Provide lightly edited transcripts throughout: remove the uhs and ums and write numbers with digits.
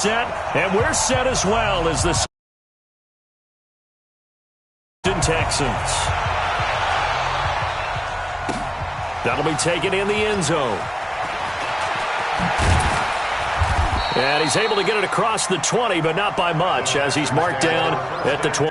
Set, and we're set as well as the Texans. That'll be taken in the end zone. And he's able to get it across the 20, but not by much, as he's marked down at the 20.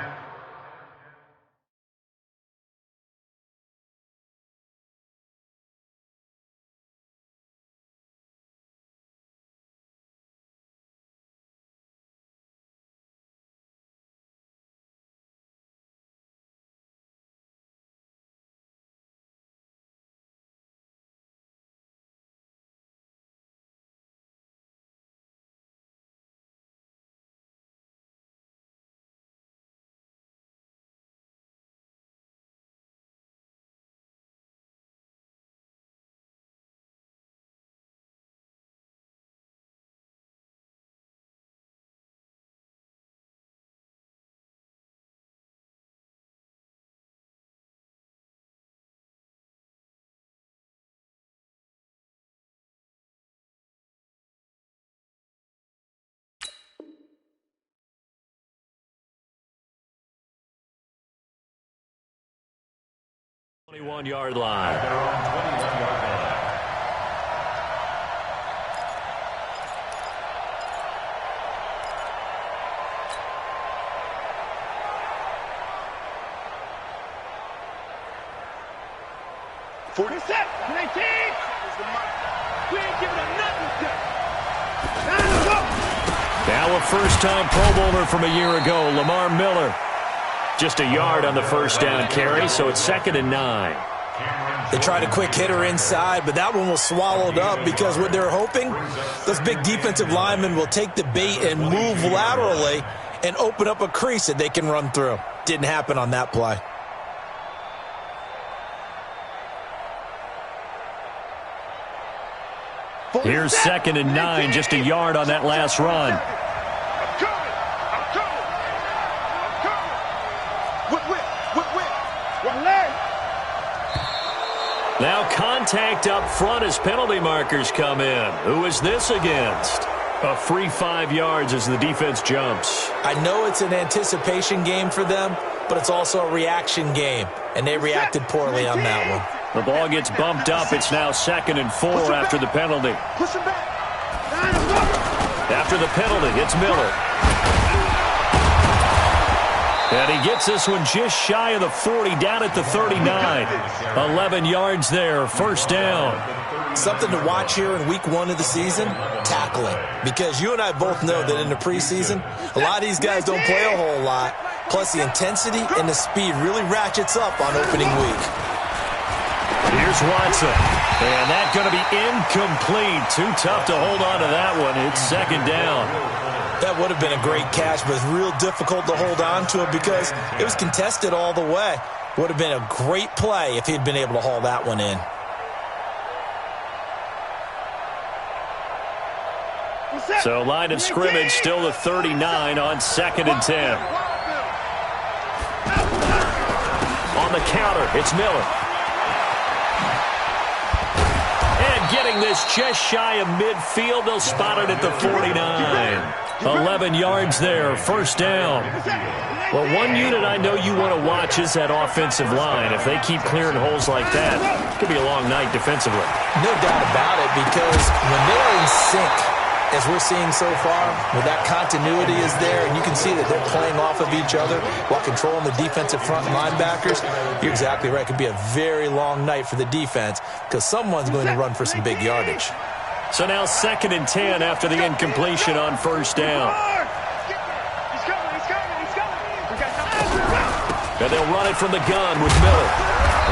Yard line. They're on 21-yard line. Now a first-time Pro Bowler from a year ago, Lamar Miller. Just a yard on the first down carry, so it's 2nd and 9. They tried a quick hitter inside, but that one was swallowed up because what they're hoping, those big defensive linemen will take the bait and move laterally and open up a crease that they can run through. Didn't happen on that play. Here's 2nd and 9, just a yard on that last run. Now contact up front as penalty markers come in. Who is this against? A free 5 yards as the defense jumps. I know it's an anticipation game for them, but it's also a reaction game, and they reacted poorly on that one. The ball gets bumped up. It's now 2nd and 4 after the penalty. After the penalty, it's Miller. And he gets this one just shy of the 40, down at the 39. 11 yards there, first down. Something to watch here in week 1 of the season, tackling. Because you and I both know that in the preseason, a lot of these guys don't play a whole lot. Plus the intensity and the speed really ratchets up on opening week. Here's Watson. And that's going to be incomplete. Too tough to hold on to that one. It's 2nd down. That would have been a great catch, but it's real difficult to hold on to it because it was contested all the way. Would have been a great play if he'd been able to haul that one in. So line of scrimmage still the 39 on 2nd and 10. On the counter, it's Miller. And getting this just shy of midfield, they'll spot it at the 49. 11 yards there, first down. Well, one unit I know you want to watch is that offensive line. If they keep clearing holes like that, it could be a long night defensively. No doubt about it, because when they're in sync, as we're seeing so far, where that continuity is there, and you can see that they're playing off of each other while controlling the defensive front linebackers, you're exactly right. It could be a very long night for the defense because someone's going to run for some big yardage. So now 2nd and 10 after the incompletion on first down. And they'll run it from the gun with Miller.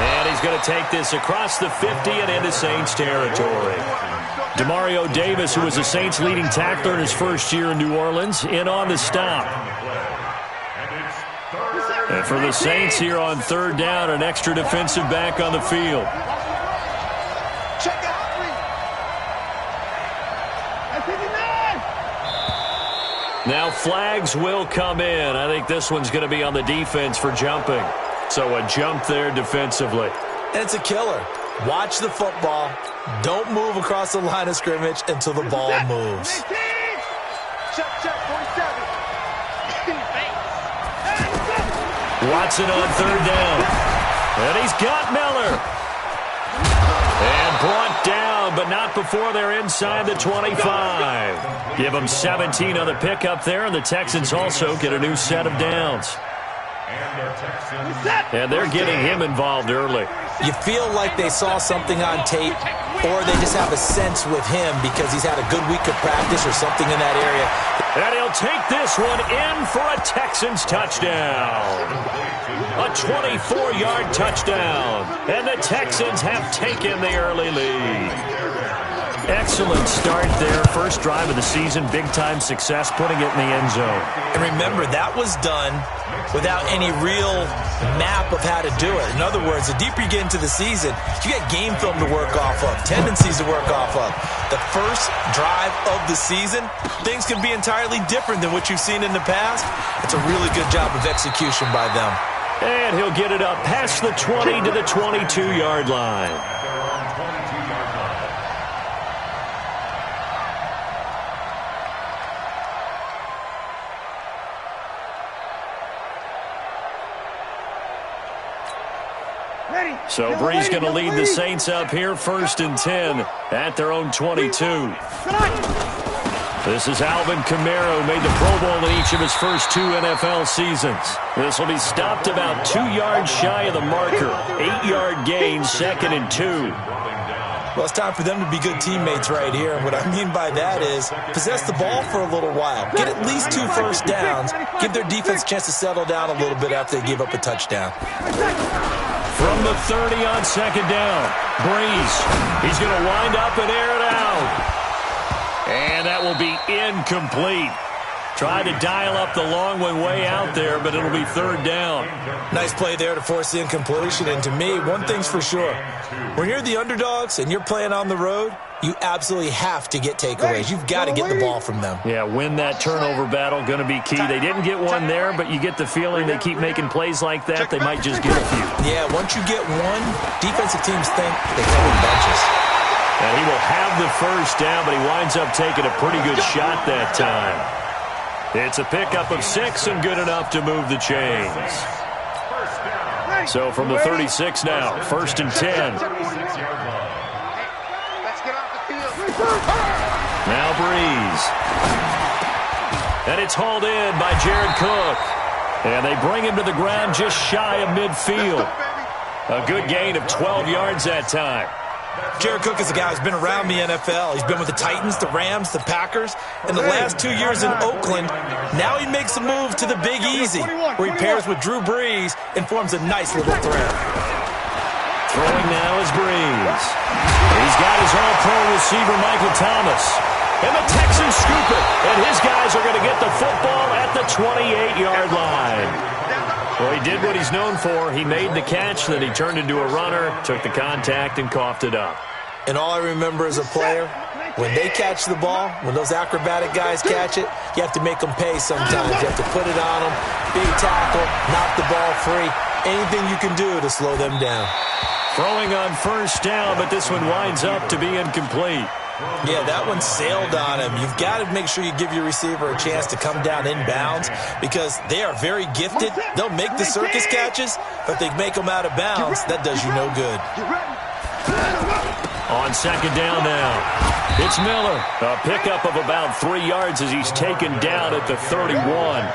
And he's going to take this across the 50 and into Saints territory. Demario Davis, who was the Saints' leading tackler in his first year in New Orleans, in on the stop. And for the Saints here on 3rd down, an extra defensive back on the field. Now flags will come in. I think this one's going to be on the defense for jumping. So a jump there defensively. And it's a killer. Watch the football. Don't move across the line of scrimmage until the ball moves. Watson on third down. And he's got Miller. And brought down, but not before they're inside the 25. Give them 17 on the pickup there, and the Texans also get a new set of downs. And they're getting him involved early. You feel like they saw something on tape, or they just have a sense with him because he's had a good week of practice or something in that area. And he'll take this one in for a Texans touchdown. A 24-yard touchdown. And the Texans have taken the early lead. Excellent start there. First drive of the season. Big-time success, putting it in the end zone. And remember, that was done without any real map of how to do it. In other words, the deeper you get into the season, you get game film to work off of, tendencies to work off of. The first drive of the season, things can be entirely different than what you've seen in the past. It's a really good job of execution by them. And he'll get it up past the 20 to the 22-yard line. So Bree's going to lead the Saints up here, 1st and 10 at their own 22. This is Alvin Kamara, who made the Pro Bowl in each of his first 2 NFL seasons. This will be stopped about 2 yards shy of the marker. 8-yard gain, 2nd and 2. Well, it's time for them to be good teammates right here. And what I mean by that is possess the ball for a little while. Get at least 2 first downs. Give their defense a chance to settle down a little bit after they give up a touchdown. From the 30 on 2nd down, Breeze. He's going to wind up and air it out. And that will be incomplete. Tried to dial up the long one way out there, but it'll be 3rd down. Nice play there to force the incompletion. And to me, one thing's for sure. When you're the underdogs and you're playing on the road, you absolutely have to get takeaways. You've got to get the ball from them. Yeah, win that turnover battle, going to be key. They didn't get one there, but you get the feeling they keep making plays like that, they might just get a few. Yeah, once you get one, defensive teams think they come in bunches. And he will have the 1st down, but he winds up taking a pretty good shot that time. It's a pickup of 6 and good enough to move the chains. So from the 36 now, 1st and 10. Now Breeze. And it's hauled in by Jared Cook. And they bring him to the ground just shy of midfield. A good gain of 12 yards that time. Jared Cook is a guy who's been around the NFL. He's been with the Titans, the Rams, the Packers. In the last 2 years in Oakland, now he makes a move to the Big Easy, where he pairs with Drew Brees and forms a nice little threat. Throwing now is Breeze. He's got his all-pro receiver, Michael Thomas. And the Texans scoop it. And his guys are going to get the football at the 28-yard line. Well, he did what he's known for. He made the catch, then he turned into a runner, took the contact, and coughed it up. And all I remember as a player, when they catch the ball, when those acrobatic guys catch it, you have to make them pay sometimes. You have to put it on them, big tackle, knock the ball free, anything you can do to slow them down. Throwing on 1st down, but this one winds up to be incomplete. Yeah, that one sailed on him. You've got to make sure you give your receiver a chance to come down inbounds because they are very gifted. They'll make the circus catches, but if they make them out of bounds, that does you no good. On 2nd down now, it's Miller. A pickup of about 3 yards as he's taken down at the 31.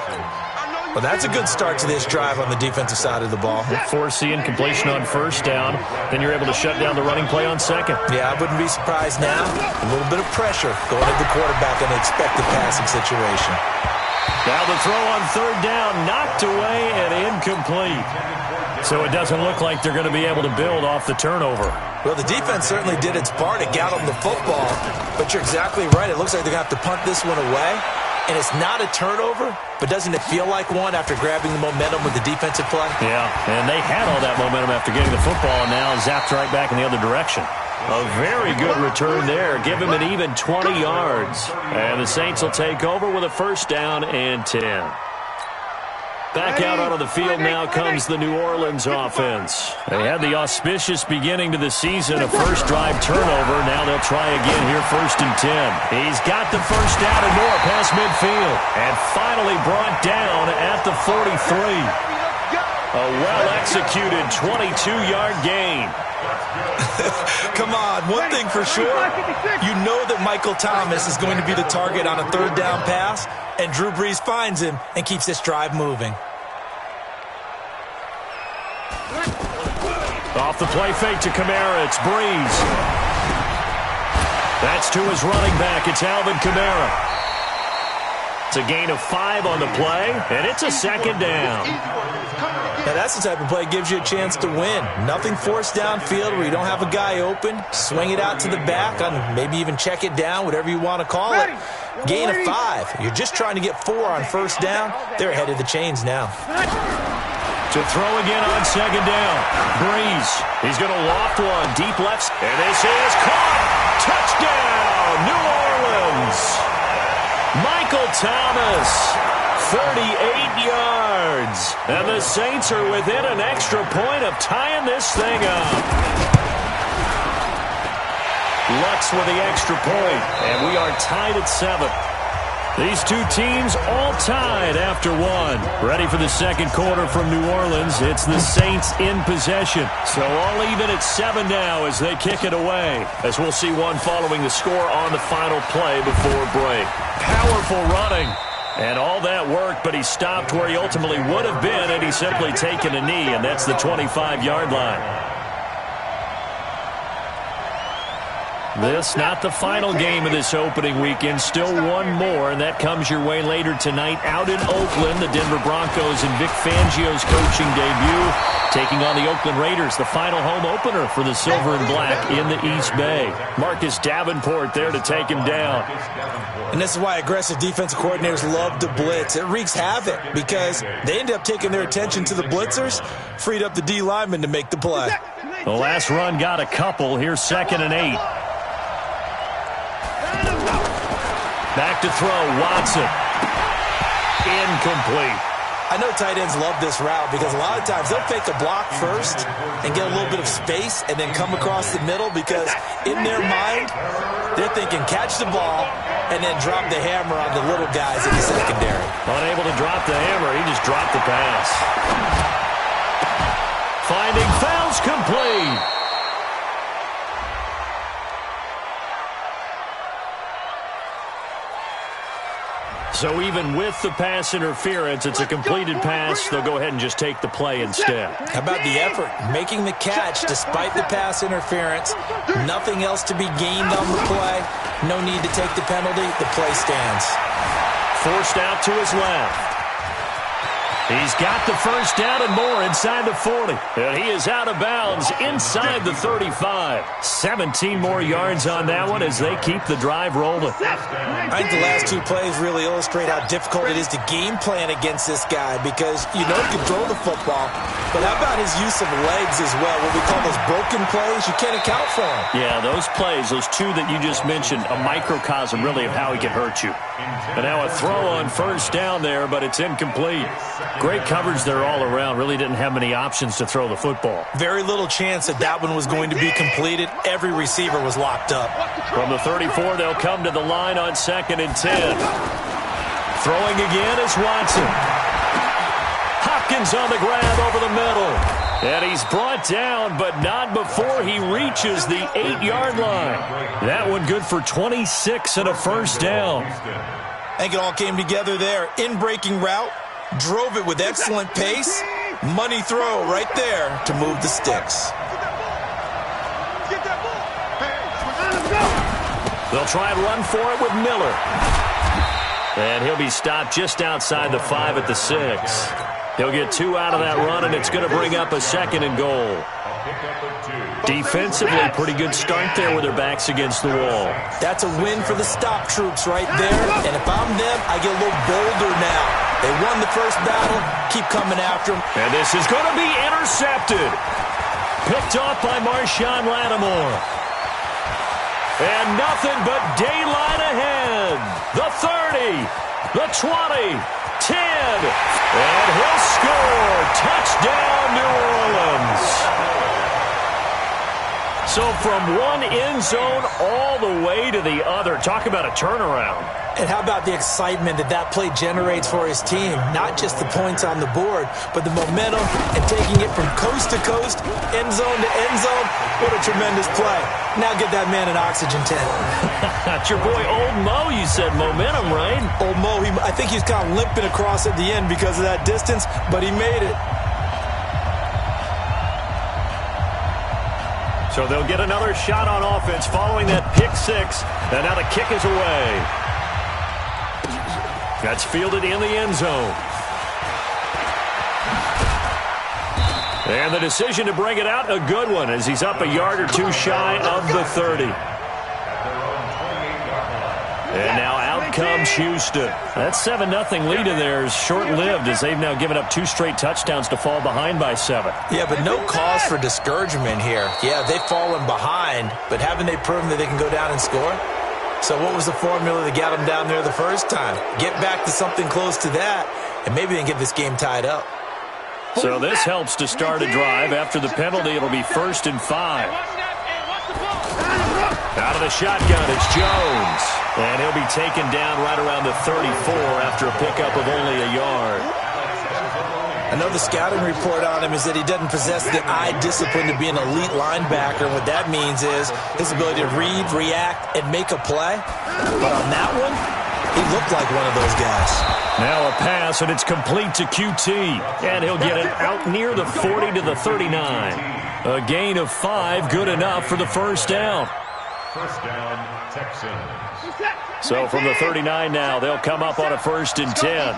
Well, that's a good start to this drive on the defensive side of the ball. Force the incompletion on 1st down. Then you're able to shut down the running play on 2nd. Yeah, I wouldn't be surprised now. A little bit of pressure going at the quarterback in an expected passing situation. Now the throw on 3rd down, knocked away and incomplete. So it doesn't look like they're going to be able to build off the turnover. Well, the defense certainly did its part to get them the football, but you're exactly right. It looks like they're going to have to punt this one away. And it's not a turnover, but doesn't it feel like one after grabbing the momentum with the defensive play? Yeah, and they had all that momentum after getting the football, and now zapped right back in the other direction. A very good return there. Give him an even 20 yards. And the Saints will take over with a 1st down and 10. Back out onto the field now comes the New Orleans offense. They had the auspicious beginning to the season, a first drive turnover. Now they'll try again here, 1st and 10. He's got the first down and more past midfield. And finally brought down at the 43. A well-executed 22-yard gain. Come on, one thing for sure, you know that Michael Thomas is going to be the target on a 3rd down pass, and Drew Brees finds him and keeps this drive moving. Off the play fake to Kamara, it's Brees. That's to his running back, it's Alvin Kamara. It's a gain of 5 on the play, and it's a 2nd down. Now that's the type of play that gives you a chance to win. Nothing forced downfield where you don't have a guy open. Swing it out to the back, on maybe even check it down, whatever you want to call it. Gain of 5. You're just trying to get 4 on 1st down. They're ahead of the chains now. To throw again on 2nd down. Brees. He's going to loft one. Deep left. And this is caught. Touchdown, New Orleans. Michael Thomas. 38 yards. And the Saints are within an extra point of tying this thing up. Lux with the extra point. And we are tied at 7. These two teams all tied after 1. Ready for the 2nd quarter from New Orleans. It's the Saints in possession. So all even at 7 now as they kick it away. As we'll see one following the score on the final play before break. Powerful running. And all that worked, but he stopped where he ultimately would have been had he simply taken a knee, and that's the 25-yard line. This not the final game of this opening weekend. Still one more, and that comes your way later tonight out in Oakland. The Denver Broncos and Vic Fangio's coaching debut taking on the Oakland Raiders, the final home opener for the Silver and Black in the East Bay. Marcus Davenport there to take him down. And this is why aggressive defensive coordinators love to blitz. It wreaks havoc because they end up taking their attention to the blitzers, freed up the D lineman to make the play. The last run got a couple. Here's 2nd and 8. Back to throw, Watson. Incomplete. I know tight ends love this route because a lot of times they'll fake a block first and get a little bit of space and then come across the middle because in their mind, they're thinking catch the ball and then drop the hammer on the little guys in the secondary. Unable to drop the hammer, he just dropped the pass. Finding fouls complete. So even with the pass interference, it's a completed pass. They'll go ahead and just take the play instead. How about the effort? Making the catch despite the pass interference. Nothing else to be gained on the play. No need to take the penalty. The play stands. Forced out to his left. He's got the first down and more inside the 40. And he is out of bounds inside the 35. 17 more yards on that one as they keep the drive rolling. I think the last 2 plays really illustrate how difficult it is to game plan against this guy because you know he can throw the football, but how about his use of legs as well? What we call those broken plays, you can't account for them. Yeah, those plays, those 2 that you just mentioned, a microcosm really of how he can hurt you. And now a throw on first down there, but it's incomplete. Great coverage there all around. Really didn't have many options to throw the football. Very little chance that one was going to be completed. Every receiver was locked up. From the 34, they'll come to the line on 2nd and 10. Throwing again is Watson. Hopkins on the grab over the middle. And he's brought down, but not before he reaches the 8-yard line. That one good for 26 and a first down. I think it all came together there. In-breaking route. Drove it with excellent pace. Money throw right there to move the sticks. They'll try and run for it with Miller. And he'll be stopped just outside the 5 at the 6. He'll get 2 out of that run, and it's going to bring up a 2nd and goal. Defensively, pretty good start there with their backs against the wall. That's a win for the stop troops right there. And if I'm them, I get a little bolder now. They won the first battle. Keep coming after them. And this is going to be intercepted. Picked off by Marshawn Lattimore. And nothing but daylight ahead. The 30. The 20, 10, and he'll score. Touchdown, New Orleans. So from one end zone all the way to the other. Talk about a turnaround. And how about the excitement that play generates for his team? Not just the points on the board, but the momentum and taking it from coast to coast, end zone to end zone. What a tremendous play. Now get that man an oxygen tent. It's your boy Old Mo, you said. Momentum, right? Old Mo, I think he's kind of limping across at the end because of that distance, but he made it. So they'll get another shot on offense following that pick six. And now the kick is away. That's fielded in the end zone. And the decision to bring it out, a good one, as he's up a yard or two shy of the 30. And now out comes Houston. That 7-0 lead of theirs short-lived as they've now given up 2 straight touchdowns to fall behind by 7. Yeah, but no cause for discouragement here. Yeah, they've fallen behind, but haven't they proven that they can go down and score? So what was the formula that got them down there the first time? Get back to something close to that, and maybe they can get this game tied up. So this helps to start a drive. After the penalty, it'll be 1st and 5. Out of the shotgun, it's Jones. And he'll be taken down right around the 34 after a pickup of only a yard. I know the scouting report on him is that he doesn't possess the eye discipline to be an elite linebacker. What that means is his ability to read, react, and make a play. But on that one, he looked like one of those guys. Now a pass, and it's complete to QT. And he'll get it out near the 40 to the 39. A gain of 5, good enough for the first down. First down, Texans. So from the 39 now, they'll come up on a 1st and 10.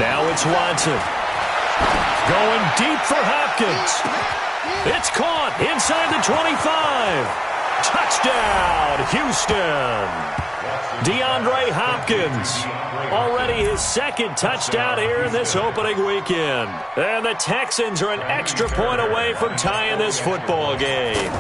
Now it's Watson. Going deep for Hopkins. It's caught inside the 25. Touchdown, Houston. DeAndre Hopkins. Already his 2nd touchdown here in this opening weekend. And the Texans are an extra point away from tying this football game.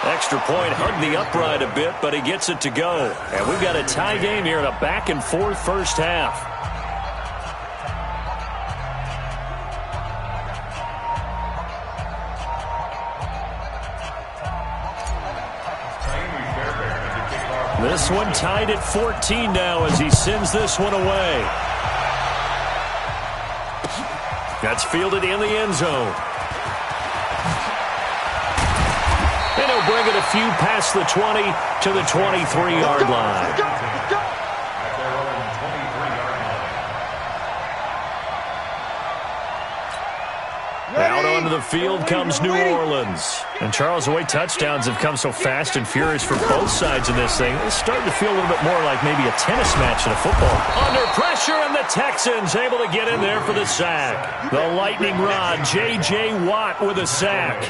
Extra point hugged the upright a bit, but he gets it to go. And we've got a tie game here in a back-and-forth first half. This one tied at 14 now as he sends this one away. That's fielded in the end zone. And he'll bring it a few past the 20 to the 23-yard line. Out onto the field comes New Orleans. And Charles, the way touchdowns have come so fast and furious for both sides in this thing, it's starting to feel a little bit more like maybe a tennis match in a football. Under pressure, and the Texans able to get in there for the sack. The lightning rod, J.J. Watt with a sack.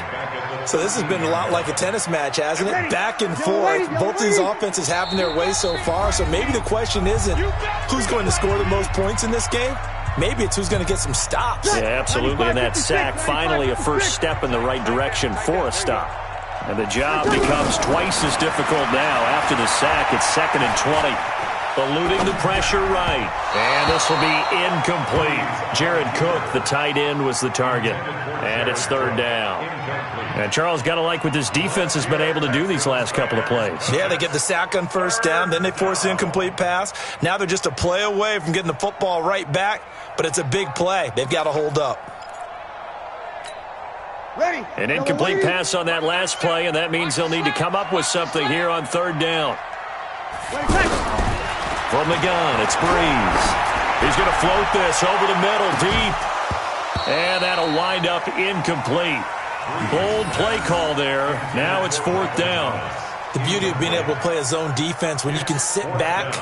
So this has been a lot like a tennis match, hasn't it? Back and forth. Both of these offenses having their way so far. So maybe the question isn't who's going to score the most points in this game. Maybe it's who's going to get some stops. Yeah, absolutely. And that sack, finally a first step in the right direction for a stop. And the job becomes twice as difficult now. After the sack, it's 2nd and 20. Eluding the pressure right. And this will be incomplete. Jared Cook, the tight end, was the target. And it's 3rd down. And Charles, got to like what this defense has been able to do these last couple of plays. Yeah, they get the sack on 1st down, then they force the incomplete pass. Now they're just a play away from getting the football right back, but it's a big play. They've got to hold up. An incomplete pass on that last play, and that means they'll need to come up with something here on 3rd down. From the gun, it's Breeze. He's going to float this over the middle, deep. And that'll wind up incomplete. Bold play call there. Now it's 4th down. The beauty of being able to play a zone defense when you can sit back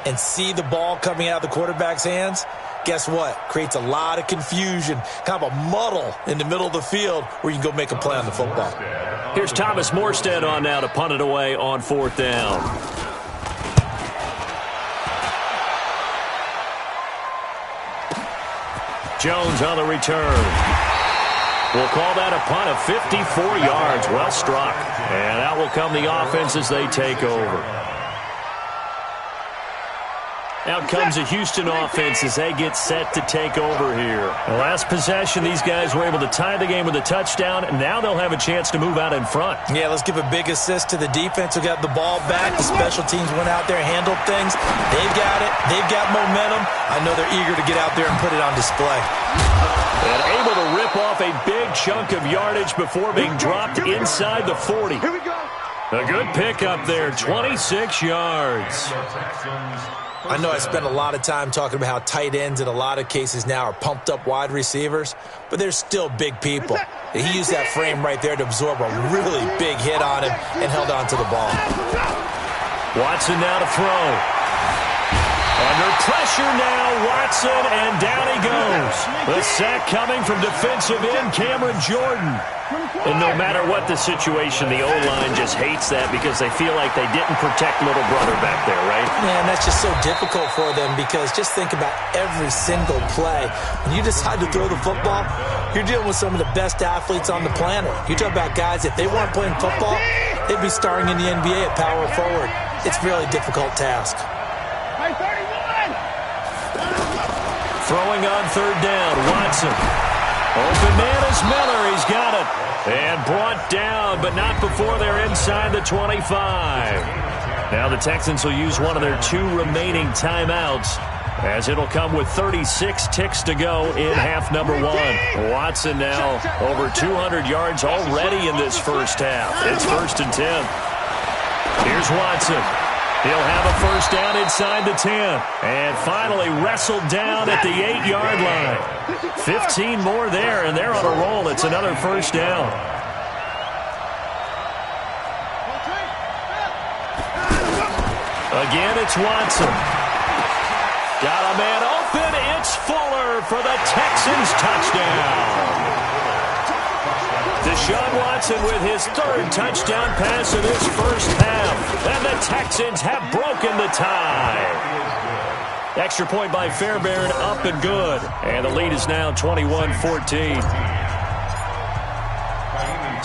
and see the ball coming out of the quarterback's hands, guess what? Creates a lot of confusion, kind of a muddle in the middle of the field where you can go make a play on the football. Here's Thomas Morstead on now to punt it away on 4th down. Jones on the return. We'll call that a punt of 54 yards. Well struck. And out will come the offense as they take over. Out comes the Houston offense as they get set to take over here. The last possession, these guys were able to tie the game with a touchdown, and now they'll have a chance to move out in front. Yeah, let's give a big assist to the defense who got the ball back. The special teams went out there, handled things. They've got it. They've got momentum. I know they're eager to get out there and put it on display. And able to rip off a big chunk of yardage before being dropped inside the 40. A good pickup there, 26 yards. I know I spent a lot of time talking about how tight ends in a lot of cases now are pumped up wide receivers, but they're still big people. He used that frame right there to absorb a really big hit on him and held on to the ball. Watson now to throw. Under pressure now, Watson, and down he goes. The sack coming from defensive end Cameron Jordan. And no matter what the situation, the O-line just hates that because they feel like they didn't protect little brother back there, right? Man, that's just so difficult for them because just think about every single play. When you decide to throw the football, you're dealing with some of the best athletes on the planet. You talk about guys, if they weren't playing football, they'd be starring in the NBA at power forward. It's a really difficult task. Throwing on third down, Watson. Open man is Miller. He's got it. And brought down, but not before they're inside the 25. Now the Texans will use one of their 2 remaining timeouts, as it'll come with 36 ticks to go in half number 1. Watson now over 200 yards already in this first half. It's 1st and 10. Here's Watson. He'll have a first down inside the 10. And finally wrestled down at the 8-yard line. 15 more there, and they're on a roll. It's another first down. Again, it's Watson. Got a man open. It's Fuller for the Texans touchdown. Deshaun Watson with his 3rd touchdown pass of this first half. And the Texans have broken the tie. Extra point by Fairbairn, up and good. And the lead is now 21-14.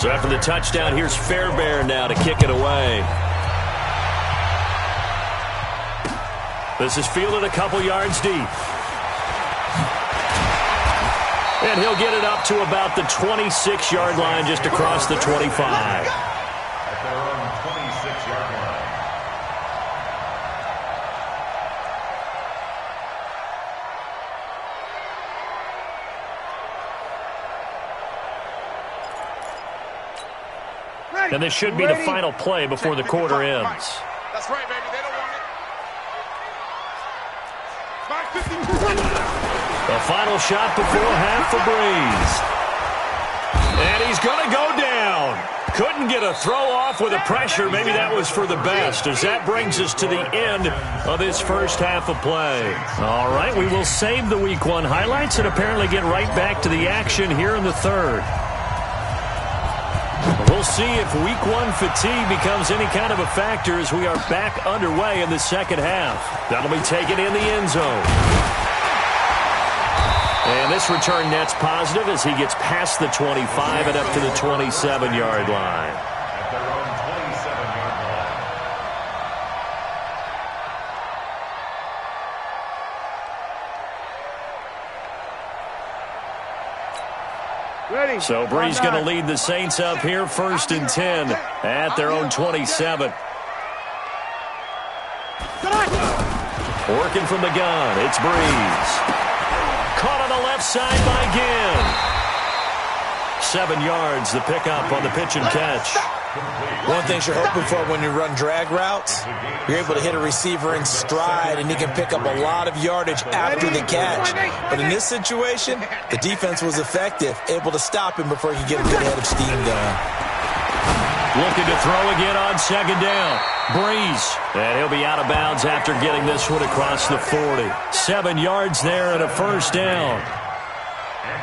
So after the touchdown, here's Fairbairn now to kick it away. This is fielded a couple yards deep. And he'll get it up to about the 26-yard line, just across the 25. At their own 26-yard line. And this should be the final play before the quarter ends. That's right, baby. They don't want it. The final shot before half for Breeze. And he's going to go down. Couldn't get a throw off with the pressure. Maybe that was for the best, as that brings us to the end of this first half of play. All right, we will save the Week 1 highlights and apparently get right back to the action here in the 3rd. We'll see if Week 1 fatigue becomes any kind of a factor as we are back underway in the second half. That'll be taken in the end zone. And this return net's positive as he gets past the 25 and up to the 27-yard line. At their own 27-yard line. So Breeze going to lead the Saints up here, 1st and 10 at their own 27. Working from the gun, it's Breeze. Caught on the left side by Ginn. 7 yards, the pickup on the pitch and catch. One thing you're hoping for when you run drag routes, you're able to hit a receiver in stride, and he can pick up a lot of yardage after the catch. But in this situation, the defense was effective, able to stop him before he could get a good head of steam going. Looking to throw again on 2nd down. Breeze. And he'll be out of bounds after getting this one across the 40. 7 yards there and a first down.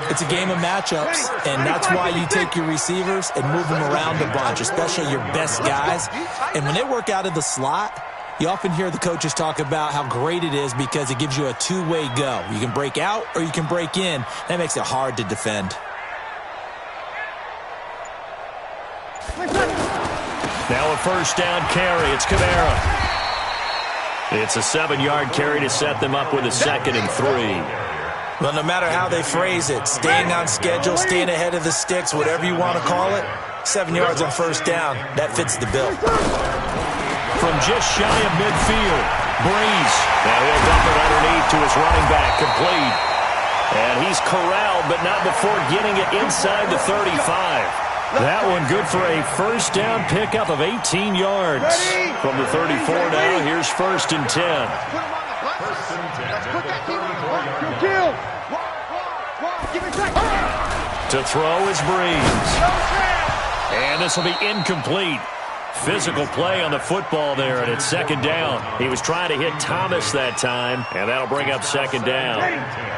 It's a game of matchups, and that's why you take your receivers and move them around a bunch, especially your best guys. And when they work out of the slot, you often hear the coaches talk about how great it is because it gives you a two-way go. You can break out or you can break in. That makes it hard to defend. Now a first down carry. It's Kamara. It's a 7-yard carry to set them up with a 2nd and 3. Well, no matter how they phrase it, staying on schedule, staying ahead of the sticks, whatever you want to call it, 7 yards on first down, that fits the bill. From just shy of midfield, Breeze. Now he'll dump it underneath to his running back, complete. And he's corralled, but not before getting it inside the 35. That one good for a first down pickup of 18 yards. From the 34 now, here's 1st and 10. First and 10 at the 34-yard line. To throw is Breeze. And this will be incomplete. Physical play on the football there, and it's 2nd down. He was trying to hit Thomas that time, and that'll bring up 2nd down.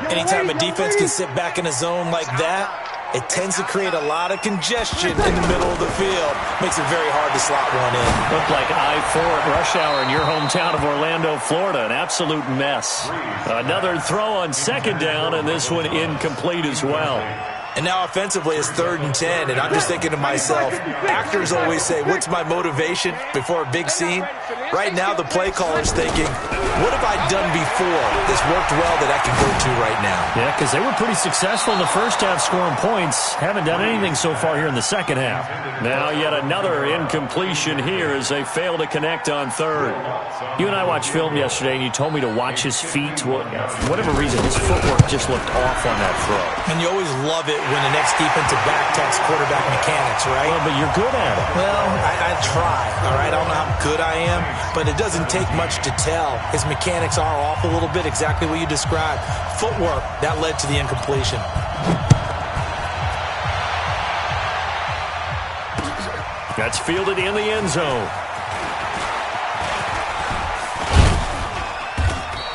Anytime a defense can sit back in a zone like that, it tends to create a lot of congestion in the middle of the field. Makes it very hard to slot one in. Looked like I-4 at rush hour in your hometown of Orlando, Florida. An absolute mess. Another throw on 2nd down, and this one incomplete as well. And now offensively it's 3rd and 10, and I'm just thinking to myself, actors always say, what's my motivation before a big scene? Right now the play caller's thinking, what have I done before that's worked well that I can go to right now? Yeah, because they were pretty successful in the first half scoring points. Haven't done anything so far here in the second half. Now yet another incompletion here as they fail to connect on 3rd. You and I watched film yesterday, and you told me to watch his feet. For whatever reason, his footwork just looked off on that throw. And you always love it when the next defensive back talks quarterback mechanics, right? Well, but you're good at it. Well, I try, all right? I don't know how good I am, but it doesn't take much to tell. His mechanics are off a little bit, exactly what you described. Footwork, that led to the incompletion. That's fielded in the end zone.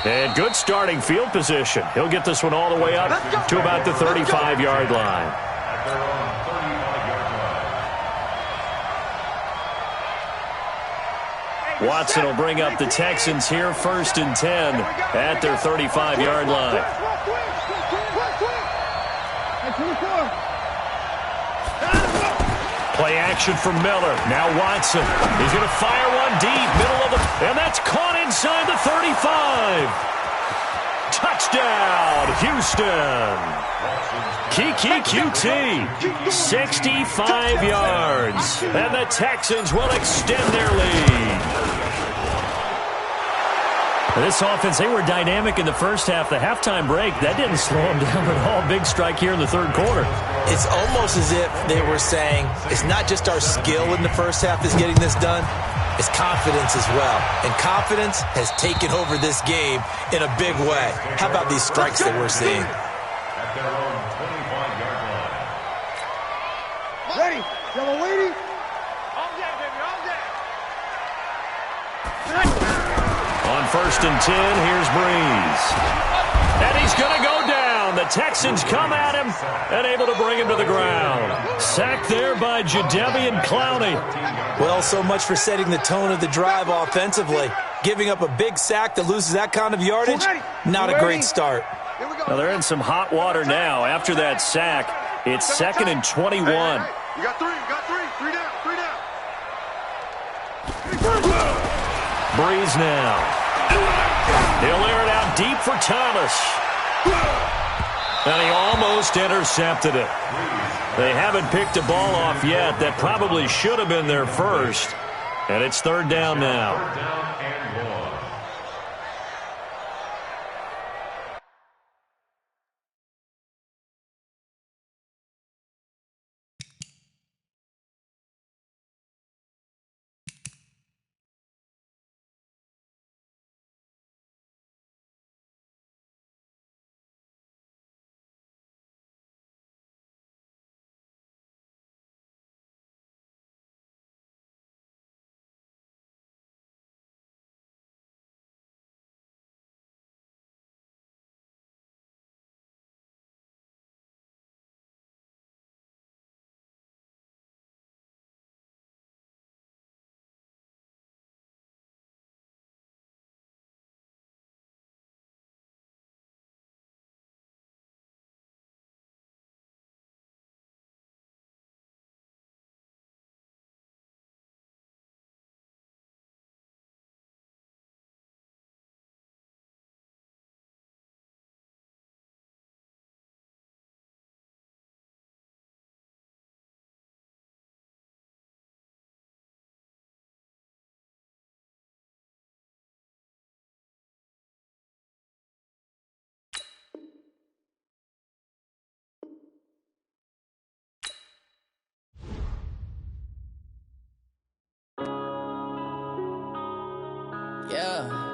And good starting field position. He'll get this one all the way up to about the 35-yard line. At their own 35-yard line. Watson will bring up the Texans here, 1st and 10 at their 35-yard line. Play action from Miller. Now Watson. He's going to fire one deep, middle of the... And that's caught inside the 35. Touchdown, Houston. Kiki QT, 65 yards. And the Texans will extend their lead. This offense, they were dynamic in the first half. The halftime break, that didn't slow them down at all. Big strike here in the 3rd quarter. It's almost as if they were saying, it's not just our skill in the first half that's getting this done, it's confidence as well. And confidence has taken over this game in a big way. How about these strikes that we're seeing? At their own 25-yard line. Ready. Yellow lady. All day, baby. All day. On 1st and 10, here's Breeze. And he's going to go down. The Texans come at him and able to bring him to the ground. Sacked there by Jadeveon Clowney. Well, so much for setting the tone of the drive offensively. Giving up a big sack that loses that kind of yardage, not a great start. Now they're in some hot water now. After that sack, it's 2nd and 21. You got three. You got three. Three down. Three down. Breeze now. He'll air it out deep for Thomas. And he almost intercepted it. They haven't picked a ball off yet. That probably should have been their first. And it's 3rd down now. 3rd down and 1. Yeah.